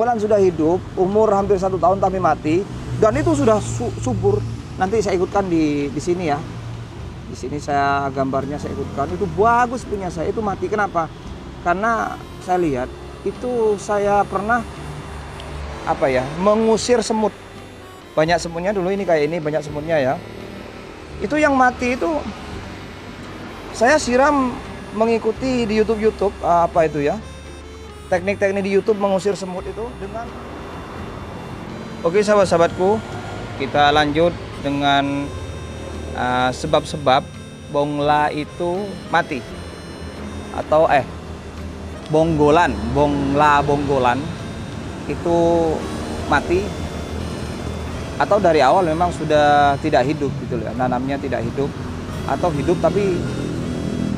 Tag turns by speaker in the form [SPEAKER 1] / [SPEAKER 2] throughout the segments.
[SPEAKER 1] bonggolan sudah hidup, umur hampir 1 tahun tapi mati, dan itu sudah subur. Nanti saya ikutkan di sini ya. Di sini saya gambarnya saya ikutkan. Itu bagus punya saya. Itu mati. Kenapa? Karena saya lihat itu saya pernah mengusir semut. Banyak semutnya dulu, ini kayak ini banyak semutnya ya. Itu yang mati itu saya siram mengikuti di YouTube teknik-teknik di YouTube mengusir semut itu dengan. Oke sahabat-sahabatku, kita lanjut dengan sebab-sebab bongla itu mati atau bonggolan itu mati atau dari awal memang sudah tidak hidup gitu ya, nanamnya tidak hidup atau hidup tapi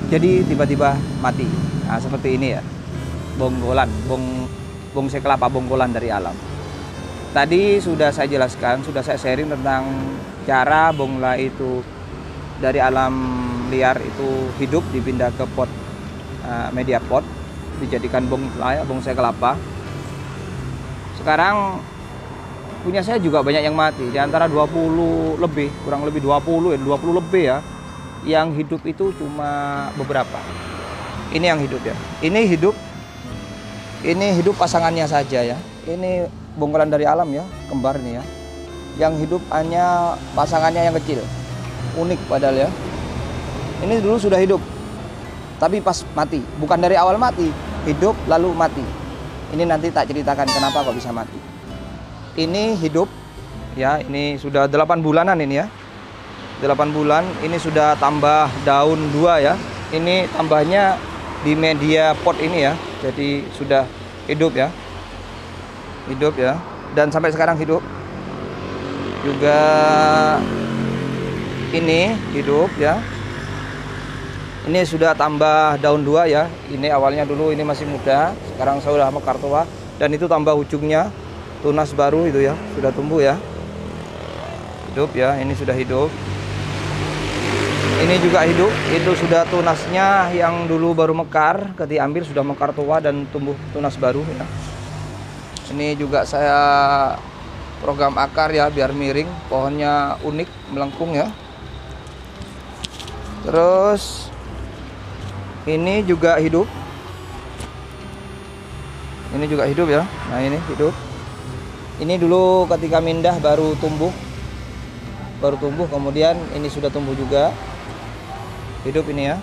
[SPEAKER 1] jadi tiba-tiba mati. Nah, seperti ini ya. Bonggolan, bonsai kelapa bonggolan dari alam. Tadi sudah saya jelaskan, sudah saya sharing tentang cara bongla itu dari alam liar itu hidup dipindah ke pot media pot, dijadikan bonsai kelapa. Sekarang punya saya juga banyak yang mati, di antara 20 lebih, kurang lebih 20 lebih ya. Yang hidup itu cuma beberapa. Ini yang hidup ya. Ini hidup pasangannya saja ya. Ini bonggolan dari alam ya, kembar nih ya. Yang hidup hanya pasangannya yang kecil. Unik padahal ya. Ini dulu sudah hidup, tapi pas mati. Bukan dari awal mati, hidup lalu mati. Ini nanti tak ceritakan kenapa kok bisa mati. Ini hidup ya, ini sudah 8 bulanan ini ya. 8 bulan, ini sudah tambah daun 2 ya. Ini tambahnya di media pot ini ya. Jadi sudah hidup ya. Hidup ya. Dan sampai sekarang hidup. Juga ini hidup ya. Ini sudah tambah daun 2 ya. Ini awalnya dulu ini masih muda, sekarang saya udah mekar tua. Dan itu tambah ujungnya tunas baru itu ya, sudah tumbuh ya. Hidup ya, ini sudah hidup. Ini juga hidup, itu sudah tunasnya yang dulu baru mekar, ketika ambil sudah mekar tua dan tumbuh tunas baru ya. Ini juga saya program akar ya biar miring, pohonnya unik, melengkung ya. Terus ini juga hidup. Ini juga hidup ya. Nah, ini hidup. Ini dulu ketika mindah baru tumbuh. Kemudian ini sudah tumbuh juga. Hidup ini ya.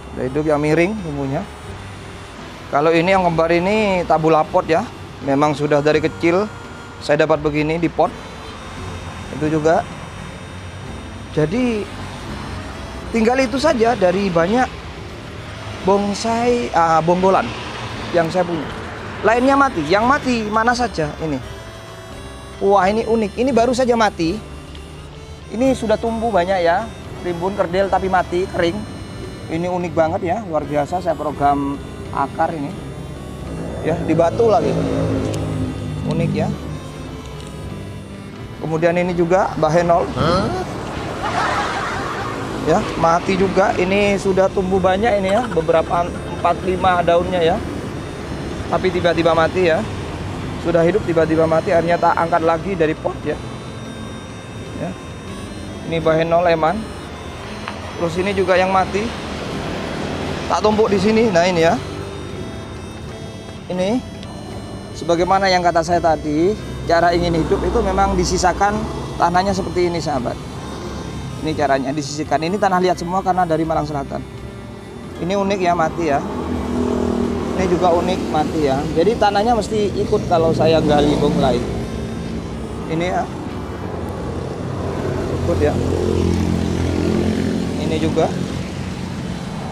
[SPEAKER 1] Sudah hidup yang miring tumbuhnya. Kalau ini yang kembar ini tabulapot ya. Memang sudah dari kecil saya dapat begini di pot. Itu juga. Jadi tinggal itu saja dari banyak bonsai bonggolan yang saya punya. Lainnya mati. Yang mati mana saja ini. Wah, ini unik. Ini baru saja mati. Ini sudah tumbuh banyak ya. Rimbun kerdil tapi mati, kering. Ini unik banget ya, luar biasa. Saya program akar ini. Ya, di batu lagi. Unik ya. Kemudian ini juga bahenol. Ya, mati juga. Ini sudah tumbuh banyak ini ya, beberapa 4-5 daunnya ya. Tapi tiba-tiba mati ya. Sudah hidup tiba-tiba mati, akhirnya tak angkat lagi dari pot ya. Ya. Ini bahenol eman. Terus ini juga yang mati. Tak tumpuk di sini. Nah, ini ya. Ini sebagaimana yang kata saya tadi, cara ingin hidup itu memang disisakan tanahnya seperti ini, sahabat. Ini caranya disisihkan. Ini tanah liat semua karena dari Malang Selatan. Ini unik ya, mati ya. Ini juga unik, mati ya. Jadi tanahnya mesti ikut kalau saya gali bongla ini. Ini ya. Ikut ya. Ini juga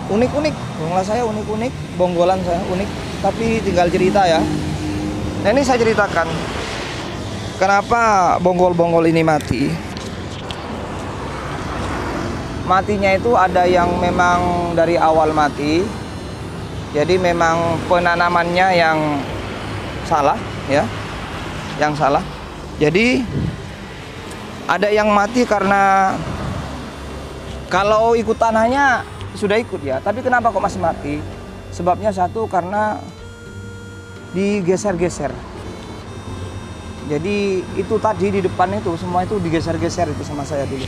[SPEAKER 1] unik-unik. Bongla saya unik-unik, bonggolan saya unik. Tapi tinggal cerita ya. Nah, ini saya ceritakan kenapa bonggol-bonggol ini mati. Matinya itu ada yang memang dari awal mati. Jadi memang penanamannya yang salah ya. Yang salah. Jadi ada yang mati karena kalau ikut tanahnya sudah ikut ya. Tapi kenapa kok masih mati? Sebabnya satu karena digeser-geser. Jadi itu tadi di depan itu semua itu digeser-geser itu sama saya dulu.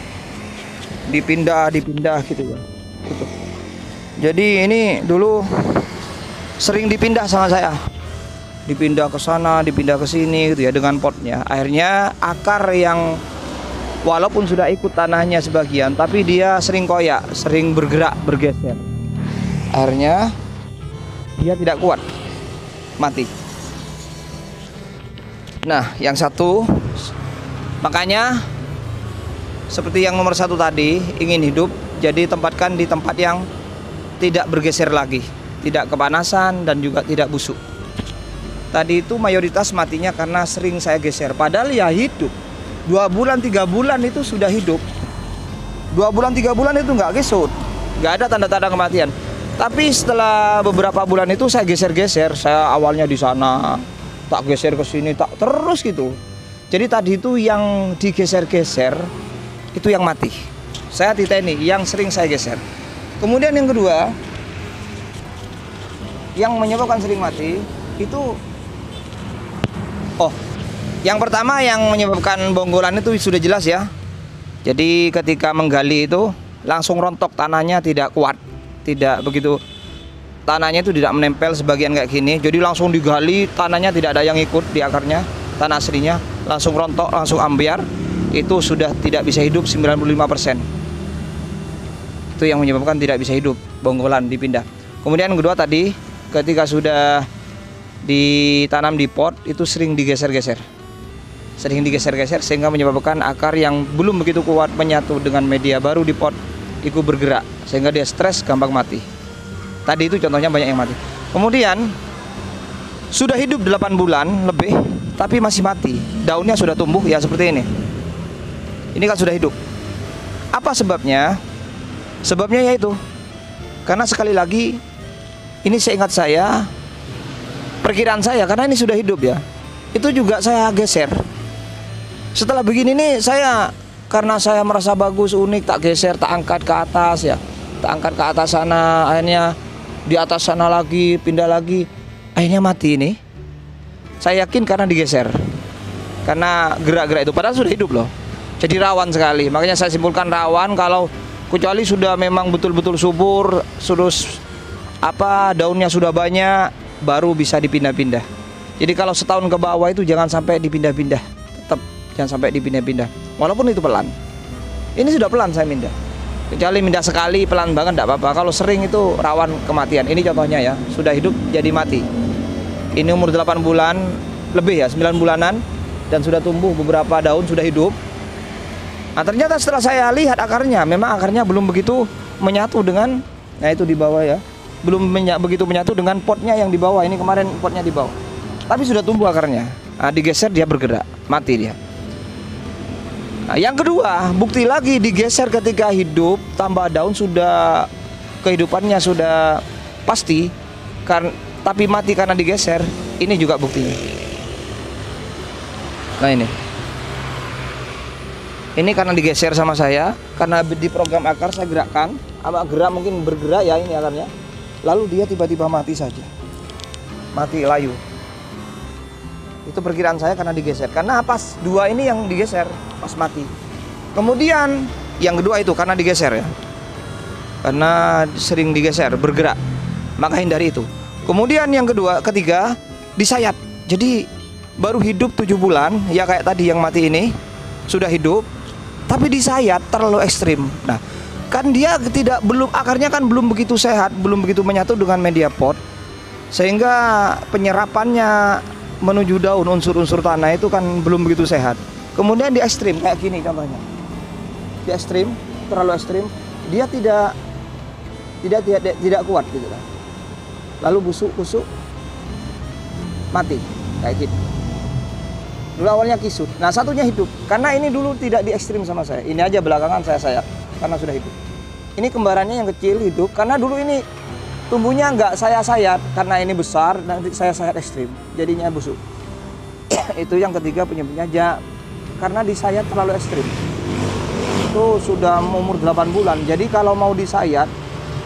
[SPEAKER 1] Dipindah gitu ya. Gitu. Jadi ini dulu sering dipindah sama saya. Dipindah ke sana, dipindah ke sini gitu ya dengan potnya. Akhirnya akar yang walaupun sudah ikut tanahnya sebagian, tapi dia sering koyak, sering bergerak, bergeser. Akhirnya dia tidak kuat, mati. Nah, yang satu, makanya seperti yang nomor satu tadi, ingin hidup, jadi tempatkan di tempat yang tidak bergeser lagi, tidak kepanasan dan juga tidak busuk. Tadi itu mayoritas matinya karena sering saya geser, padahal ya hidup. 2 bulan 3 bulan itu sudah hidup. 2 bulan 3 bulan itu nggak gesut, nggak ada tanda-tanda kematian. Tapi setelah beberapa bulan itu saya geser-geser, saya awalnya di sana, tak geser ke sini, tak terus gitu. Jadi tadi itu yang digeser-geser itu yang mati. Saya titeni yang sering saya geser. Kemudian yang kedua, yang menyebabkan sering mati itu, yang pertama yang menyebabkan bonggolan itu sudah jelas ya. Jadi ketika menggali itu langsung rontok, tanahnya tidak kuat, tidak begitu, tanahnya itu tidak menempel sebagian kayak gini. Jadi langsung digali, tanahnya tidak ada yang ikut di akarnya, tanah aslinya langsung rontok, langsung ambiar. Itu sudah tidak bisa hidup 95%. Itu yang menyebabkan tidak bisa hidup, bonggolan dipindah. Kemudian yang kedua tadi, ketika sudah ditanam di pot itu sering digeser-geser. Sering digeser-geser sehingga menyebabkan akar yang belum begitu kuat menyatu dengan media baru di pot ikut bergerak sehingga dia stres, gampang mati. Tadi itu contohnya banyak yang mati. Kemudian sudah hidup 8 bulan lebih tapi masih mati. Daunnya sudah tumbuh ya seperti ini. Ini kan sudah hidup. Apa sebabnya? Sebabnya yaitu karena sekali lagi ini seingat saya, perkiraan saya, karena ini sudah hidup ya, itu juga saya geser. Setelah begini nih saya, karena saya merasa bagus, unik, tak geser, tak angkat ke atas ya, tak angkat ke atas sana, akhirnya di atas sana lagi, pindah lagi, akhirnya mati ini. Saya yakin karena digeser, karena gerak-gerak itu, padahal sudah hidup loh. Jadi rawan sekali, makanya saya simpulkan rawan kalau kecuali sudah memang betul-betul subur, daunnya sudah banyak, baru bisa dipindah-pindah. Jadi kalau setahun ke bawah itu jangan sampai dipindah-pindah, tetap jangan sampai dipindah-pindah, walaupun itu pelan. Ini sudah pelan saya pindah, kecuali pindah sekali pelan banget tidak apa-apa. Kalau sering itu rawan kematian. Ini contohnya ya, sudah hidup jadi mati. Ini umur 8 bulan lebih ya, 9 bulanan, dan sudah tumbuh beberapa daun, sudah hidup. Nah ternyata setelah saya lihat akarnya, memang akarnya belum begitu menyatu dengan, nah itu di bawah ya, belum begitu menyatu dengan potnya yang di bawah. Ini kemarin potnya di bawah, tapi sudah tumbuh akarnya. Nah, digeser dia bergerak, mati dia. Nah, yang kedua, bukti lagi digeser ketika hidup, tambah daun, sudah kehidupannya sudah pasti, tapi mati karena digeser. Ini juga buktinya. Nah ini karena digeser sama saya, karena di program akar saya gerakkan, gerak mungkin bergerak ya ini akarnya. Lalu dia tiba-tiba mati saja, mati layu. Itu perkiraan saya karena digeser, karena pas dua ini yang digeser pas mati. Kemudian yang kedua itu karena digeser ya, karena sering digeser bergerak, maka hindari itu. Kemudian yang ketiga disayat. Jadi baru hidup 7 bulan ya, kayak tadi yang mati ini sudah hidup tapi disayat terlalu ekstrim. Nah kan dia akarnya kan belum begitu sehat, belum begitu menyatu dengan media pot, sehingga penyerapannya menuju daun unsur-unsur tanah itu kan belum begitu sehat. Kemudian di ekstrim kayak gini contohnya, di ekstrim, terlalu ekstrim, dia tidak kuat gitu kan. Lalu busuk mati kayak gitu. Dulu awalnya kisut, nah satunya hidup, karena ini dulu tidak di ekstrim sama saya. Ini aja belakangan saya sayat karena sudah hidup. Ini kembarannya yang kecil hidup, karena dulu ini tumbuhnya nggak saya sayat, karena ini besar, nanti saya sayat ekstrim, jadinya busuk. Itu yang ketiga penyebabnya karena disayat terlalu ekstrim. Itu sudah umur 8 bulan, jadi kalau mau disayat,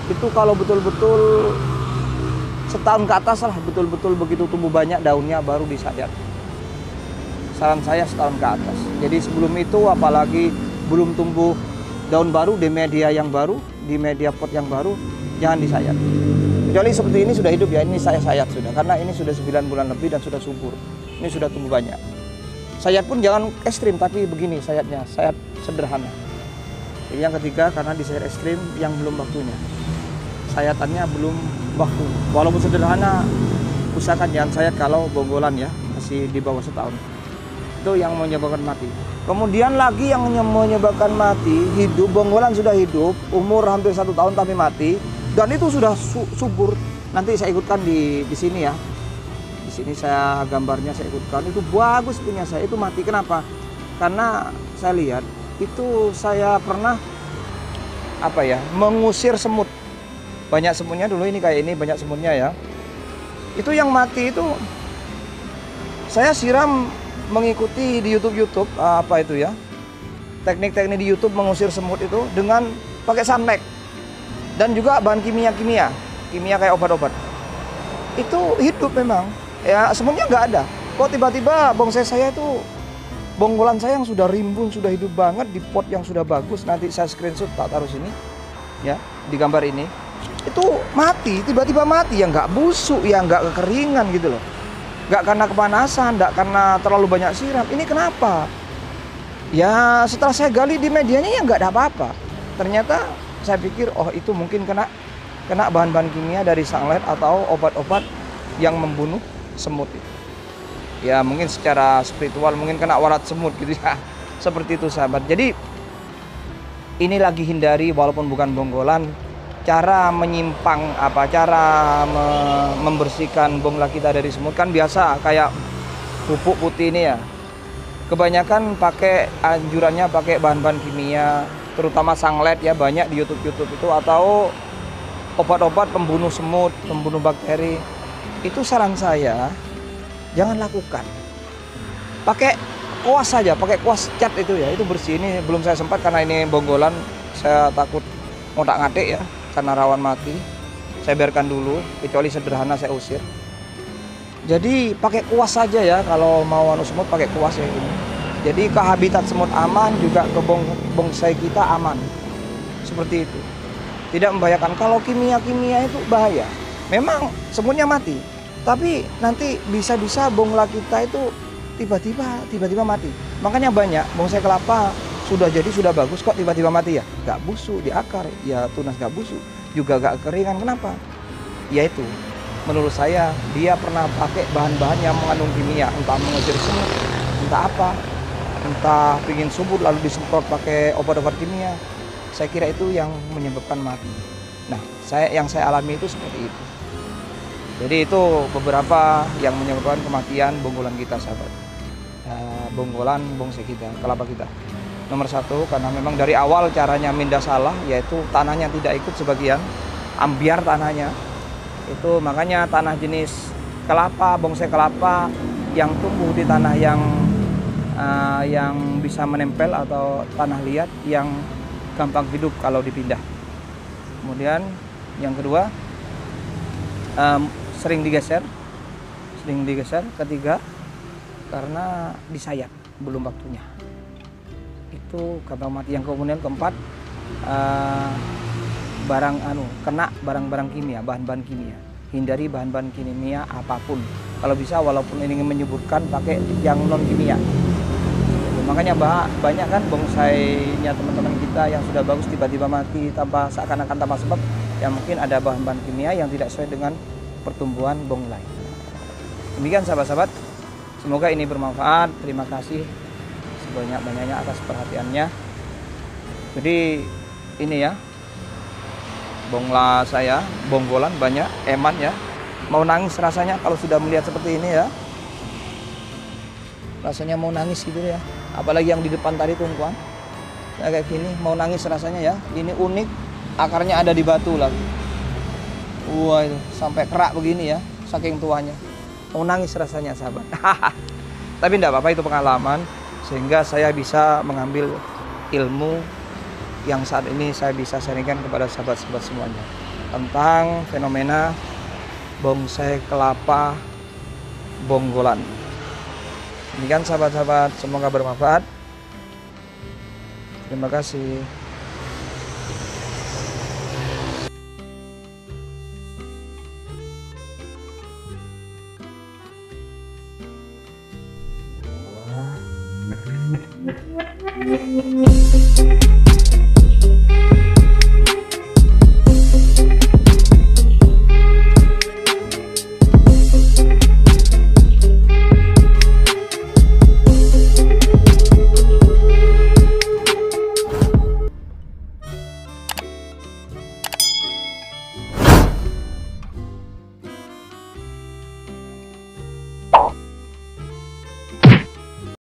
[SPEAKER 1] itu kalau betul-betul setahun ke atas lah, betul-betul begitu tumbuh banyak daunnya baru disayat. Saran saya setahun ke atas. Jadi sebelum itu apalagi belum tumbuh daun baru di media yang baru, di media pot yang baru, jangan disayat. Kecuali seperti ini sudah hidup ya, ini saya sayat sudah. Karena ini sudah 9 bulan lebih dan sudah subur. Ini sudah tumbuh banyak. Sayat pun jangan ekstrim, tapi begini sayatnya, sayat sederhana. Jadi yang ketiga, karena di sayat ekstrim yang belum waktunya. Sayatannya belum waktu. Walaupun sederhana, usahakan jangan sayat kalau bonggolan ya, masih di bawah setahun. Itu yang menyebabkan mati. Kemudian lagi yang menyebabkan mati, hidup, bonggolan sudah hidup, umur hampir 1 tahun tapi mati, dan itu sudah subur. Nanti saya ikutkan di sini ya. Di sini saya gambarnya saya ikutkan. Itu bagus punya saya, itu mati. Kenapa? Karena saya lihat itu saya pernah mengusir semut. Banyak semutnya dulu, ini kayak ini banyak semutnya ya. Itu yang mati itu saya siram mengikuti di YouTube teknik-teknik di YouTube mengusir semut itu dengan pakai sunlight dan juga bahan kimia kayak obat-obat. Itu hidup memang ya, semutnya nggak ada. Kok tiba-tiba bonsai saya itu, bonggolan saya yang sudah rimbun, sudah hidup banget di pot yang sudah bagus, nanti saya screenshot tak taruh sini ya, di gambar ini, itu mati, tiba-tiba mati ya, nggak busuk ya, nggak kekeringan gitu loh. Nggak karena kepanasan, nggak karena terlalu banyak siram. Ini kenapa? Ya setelah saya gali di medianya ya nggak ada apa-apa. Ternyata saya pikir oh itu mungkin kena bahan-bahan kimia dari sunlight atau obat-obat yang membunuh semut itu. Ya mungkin secara spiritual mungkin kena warat semut gitu ya. Seperti itu sahabat. Jadi ini lagi hindari walaupun bukan bonggolan, cara menyimpang cara membersihkan bongla kita dari semut kan biasa kayak pupuk putih ini ya. Kebanyakan pakai anjurannya pakai bahan-bahan kimia, terutama sunlight ya, banyak di YouTube itu, atau obat-obat pembunuh semut, pembunuh bakteri. Itu saran saya jangan lakukan. Pakai kuas saja, pakai kuas cat itu ya, itu bersih. Ini belum saya sempat karena ini bonggolan, saya takut ngotak-ngatik ya, karena rawan mati. Saya biarkan dulu, kecuali sederhana saya usir. Jadi pakai kuas saja ya, kalau mau semut pakai kuas ya ini. Jadi ke habitat semut aman, juga ke bonsai kita aman. Seperti itu. Tidak membahayakan. Kalau kimia-kimia itu bahaya. Memang semutnya mati, tapi nanti bisa-bisa bongla kita itu tiba-tiba mati. Makanya banyak bonsai kelapa sudah jadi, sudah bagus, kok tiba-tiba mati ya? Gak busuk di akar, ya tunas gak busuk, juga gak keringan. Kenapa? Yaitu menurut saya dia pernah pakai bahan-bahan yang mengandung kimia, entah mengusir semut, entah apa, entah pingin subur lalu disemprot pakai obat-obat kimia. Saya kira itu yang menyebabkan mati. Nah, yang saya alami itu seperti itu. Jadi itu beberapa yang menyebabkan kematian bonggolan kita sahabat. Bonggolan bonsai kita, kelapa kita. Nomor 1 karena memang dari awal caranya minda salah, yaitu tanahnya tidak ikut sebagian, ambiar tanahnya. Itu makanya tanah jenis kelapa, bonsai kelapa yang tumbuh di tanah yang bisa menempel atau tanah liat yang gampang hidup kalau dipindah. Kemudian yang kedua sering digeser. Ketiga karena disayat belum waktunya, itu gampang mati. Yang kemudian keempat kena barang-barang kimia, bahan-bahan kimia. Hindari bahan-bahan kimia apapun. Kalau bisa walaupun ini menyebutkan pakai yang non kimia. Makanya banyak kan bonsainya teman-teman kita yang sudah bagus tiba-tiba mati seakan-akan tanpa sebab. Ya mungkin ada bahan-bahan kimia yang tidak sesuai dengan pertumbuhan bonsai. Demikian sahabat-sahabat. Semoga ini bermanfaat. Terima kasih sebanyak-banyaknya atas perhatiannya. Jadi ini ya, bongla saya, bonggolan banyak, eman ya. Mau nangis rasanya kalau sudah melihat seperti ini ya. Rasanya mau nangis gitu ya. Apalagi yang di depan tadi tumpuan. Kayak gini, mau nangis rasanya ya. Ini unik, akarnya ada di batu lagi. Wah itu, sampai kerak begini ya, saking tuanya. Mau nangis rasanya sahabat. Tapi enggak apa-apa, itu pengalaman. Sehingga saya bisa mengambil ilmu yang saat ini saya bisa sharingkan kepada sahabat-sahabat semuanya tentang fenomena bonsai kelapa Bonggolan. Demikian sahabat-sahabat, semoga bermanfaat. Terima kasih.
[SPEAKER 2] Wow.